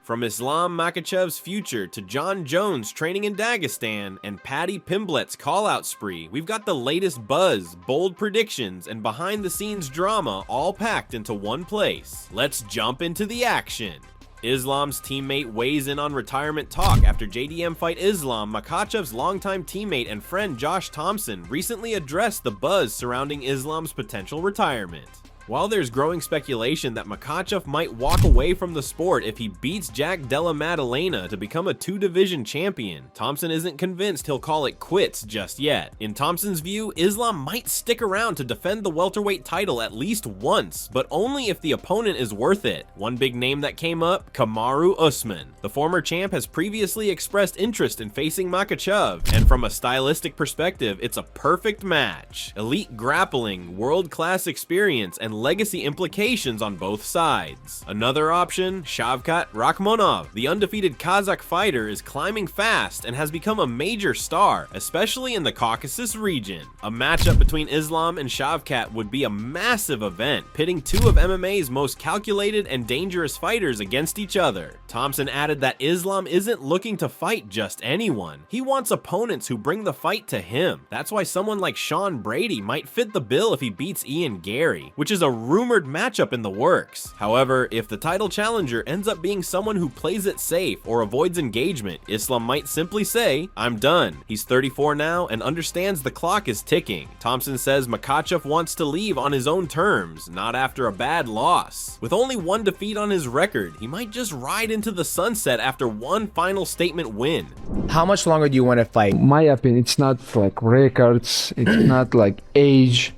From Islam Makhachev's future to Jon Jones training in Dagestan and Paddy Pimblett's call-out spree, we've got the latest buzz, bold predictions, and behind-the-scenes drama all packed into one place. Let's jump into the action. Islam's teammate weighs in on retirement talk after JDM Fight Islam. Makhachev's longtime teammate and friend Josh Thomson recently addressed the buzz surrounding Islam's potential retirement. While there's growing speculation that Makhachev might walk away from the sport if he beats Jack Della Maddalena to become a two-division champion, Thomson isn't convinced he'll call it quits just yet. In Thomson's view, Islam might stick around to defend the welterweight title at least once, but only if the opponent is worth it. One big name that came up, Kamaru Usman. The former champ has previously expressed interest in facing Makhachev, and from a stylistic perspective, it's a perfect match. Elite grappling, world-class experience, and legacy implications on both sides. Another option, Shavkat Rakhmonov. The undefeated Kazakh fighter is climbing fast and has become a major star, especially in the Caucasus region. A matchup between Islam and Shavkat would be a massive event, pitting two of MMA's most calculated and dangerous fighters against each other. Thomson added that Islam isn't looking to fight just anyone. He wants opponents who bring the fight to him. That's why someone like Sean Brady might fit the bill if he beats Ian Gary, which is a rumored matchup in the works. However, if the title challenger ends up being someone who plays it safe or avoids engagement, Islam might simply say, "I'm done." He's 34 now and understands the clock is ticking. Thomson says Makhachev wants to leave on his own terms, not after a bad loss. With only one defeat on his record, he might just ride into the sunset after one final statement win. How much longer do you want to fight? My opinion, it's not like records, it's not like age.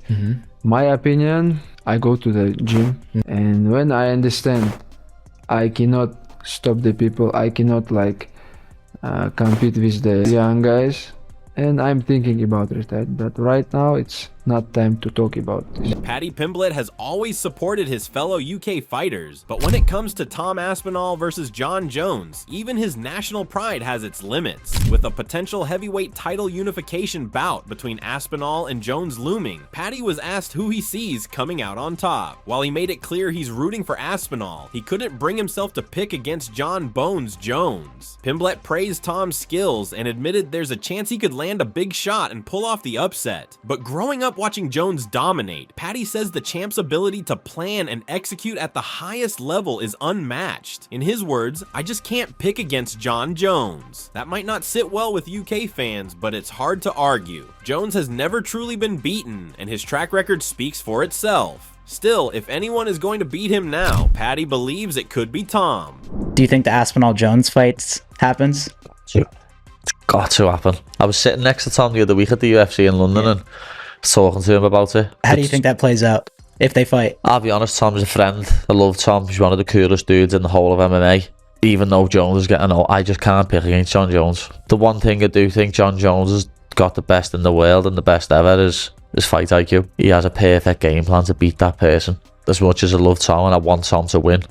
My opinion, I go to the gym, and when I understand I cannot stop the people, I cannot like compete with the young guys, and I'm thinking about it, but right now it's not time to talk about this. Paddy Pimblett has always supported his fellow UK fighters, but when it comes to Tom Aspinall versus Jon Jones, even his national pride has its limits. With a potential heavyweight title unification bout between Aspinall and Jones looming, Paddy was asked who he sees coming out on top. While he made it clear he's rooting for Aspinall, he couldn't bring himself to pick against Jon Bones Jones. Pimblett praised Tom's skills and admitted there's a chance he could land a big shot and pull off the upset. But growing up watching Jones dominate, Paddy says the champ's ability to plan and execute at the highest level is unmatched. In his words, "I just can't pick against Jon Jones." That might not sit well with UK fans, but it's hard to argue. Jones has never truly been beaten, and his track record speaks for itself. Still, if anyone is going to beat him now, Paddy believes it could be Tom. Do you think the Aspinall-Jones fight happens? It's got to happen. I was sitting next to Tom the other week at the UFC in London and talking to him about it. How do you think that plays out if they fight? I'll be honest, Tom's a friend. I love Tom. He's one of the coolest dudes in the whole of MMA. Even though Jones is getting old, I just can't pick against Jon Jones. The one thing I do think Jon Jones has got the best in the world and the best ever is his fight IQ. He has a perfect game plan to beat that person. As much as I love Tom and I want Tom to win,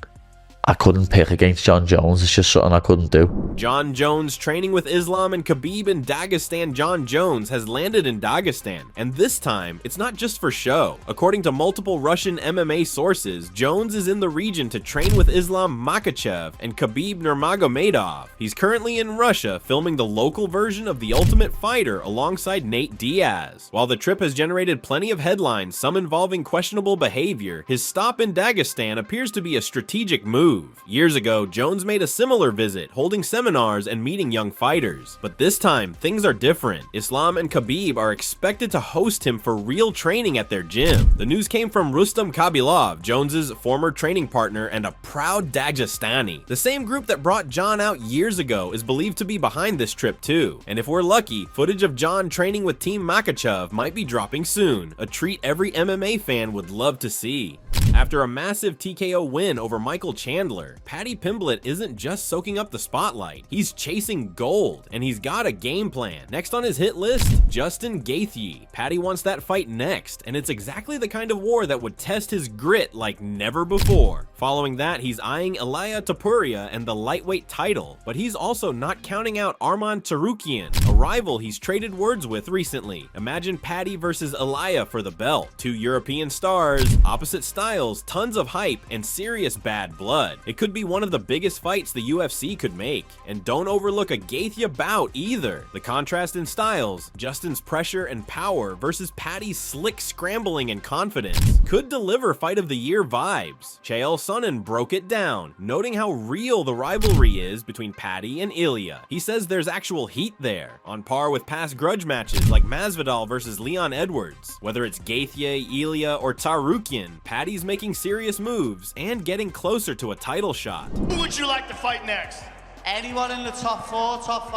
I couldn't pick against Jon Jones. It's just something I couldn't do. Jon Jones training with Islam and Khabib in Dagestan. Jon Jones has landed in Dagestan, and this time, it's not just for show. According to multiple Russian MMA sources, Jones is in the region to train with Islam Makhachev and Khabib Nurmagomedov. He's currently in Russia filming the local version of The Ultimate Fighter alongside Nate Diaz. While the trip has generated plenty of headlines, some involving questionable behavior, his stop in Dagestan appears to be a strategic move. Years ago, Jones made a similar visit, holding seminars and meeting young fighters. But this time, things are different. Islam and Khabib are expected to host him for real training at their gym. The news came from Rustam Khabilov, Jones's former training partner and a proud Dagestani. The same group that brought Jon out years ago is believed to be behind this trip too. And if we're lucky, footage of Jon training with Team Makhachev might be dropping soon, a treat every MMA fan would love to see. After a massive TKO win over Michael Chandler, Paddy Pimblett isn't just soaking up the spotlight, he's chasing gold, and he's got a game plan. Next on his hit list, Justin Gaethje. Paddy wants that fight next, and it's exactly the kind of war that would test his grit like never before. Following that, he's eyeing Ilia Topuria and the lightweight title, but he's also not counting out Arman Tsarukyan, a rival he's traded words with recently. Imagine Paddy versus Ilia for the belt. Two European stars, opposite styles, tons of hype, and serious bad blood. It could be one of the biggest fights the UFC could make. And don't overlook a Gaethje bout either. The contrast in styles, Justin's pressure and power versus Paddy's slick scrambling and confidence, could deliver fight of the year vibes. Chael Sonnen broke it down, noting how real the rivalry is between Paddy and Ilia. He says there's actual heat there, on par with past grudge matches like Masvidal versus Leon Edwards. Whether it's Gaethje, Ilia, or Tsarukyan, Paddy's making serious moves and getting closer to a title shot. Who would you like to fight next? Anyone in the top 4, top 5.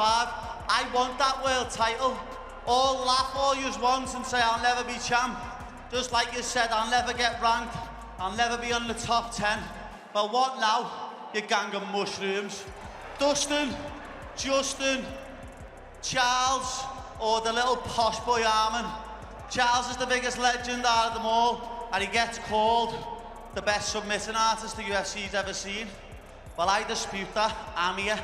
I want that world title. All laugh all you want and say I'll never be champ. Just like you said, I'll never get ranked. I'll never be on the top 10. Well, what now, you gang of mushrooms? Dustin, Justin, Charles, or the little posh boy Armin. Charles is the biggest legend out of them all, and he gets called the best submitting artist the UFC's ever seen. Well, I dispute that. I'm here.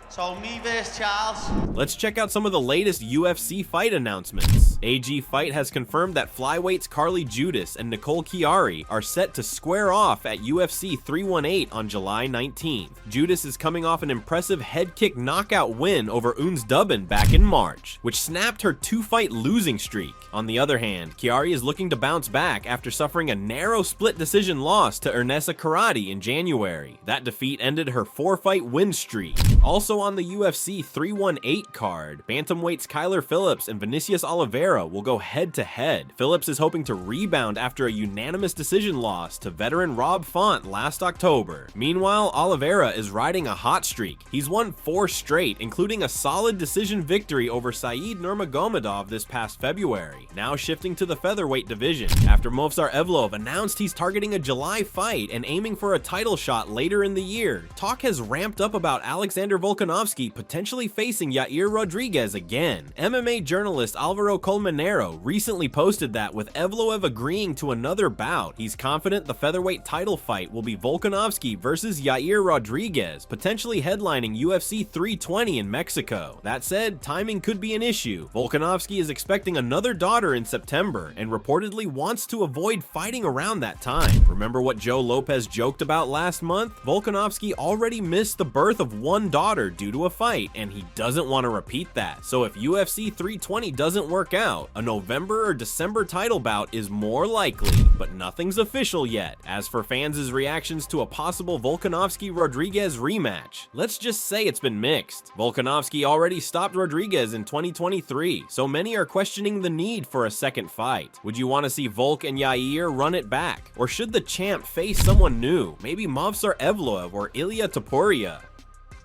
So me versus Charles. Let's check out some of the latest UFC fight announcements. AG Fight has confirmed that flyweights Carly Judas and Nicole Chiari are set to square off at UFC 318 on July 19th. Judas is coming off an impressive head kick knockout win over Uns Dubin back in March, which snapped her 2-fight losing streak. On the other hand, Chiari is looking to bounce back after suffering a narrow split decision loss to Ernessa Karate in January. That defeat ended her 4-fight win streak. Also on the UFC 318 card, bantamweights Kyler Phillips and Vinicius Oliveira will go head-to-head. Phillips is hoping to rebound after a unanimous decision loss to veteran Rob Font last October. Meanwhile, Oliveira is riding a hot streak. He's won 4 straight, including a solid decision victory over Said Nurmagomedov this past February, now shifting to the featherweight division, after Movsar Evloev announced he's targeting a July fight and aiming for a title shot later in the year. Talk has ramped up about Alexander Volkanovski potentially facing Yair Rodriguez again. MMA journalist Alvaro Colmenero recently posted that with Evloev agreeing to another bout, he's confident the featherweight title fight will be Volkanovski versus Yair Rodriguez, potentially headlining UFC 320 in Mexico. That said, timing could be an issue. Volkanovski is expecting another daughter in September and reportedly wants to avoid fighting around that time. Remember what Joe Lopez joked about last month? Volkanovski already missed the birth of one daughter due to a fight, and he doesn't want to repeat that. So if UFC 320 doesn't work out, a November or December title bout is more likely, but nothing's official yet. As for fans' reactions to a possible Volkanovski-Rodriguez rematch, let's just say it's been mixed. Volkanovski already stopped Rodriguez in 2023, so many are questioning the need for a second fight. Would you want to see Volk and Yair run it back? Or should the champ face someone new, maybe Movsar Evloev or Ilia Topuria?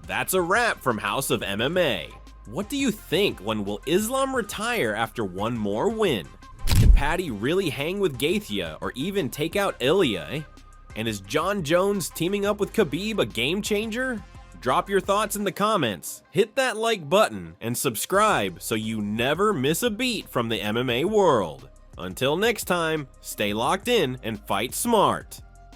That's a wrap from House of MMA. What do you think? When will Islam retire after one more win? Can Paddy really hang with Gaethje or even take out Ilia? And is Jon Jones teaming up with Khabib a game changer? Drop your thoughts in the comments, hit that like button, and subscribe so you never miss a beat from the MMA world. Until next time, stay locked in and fight smart.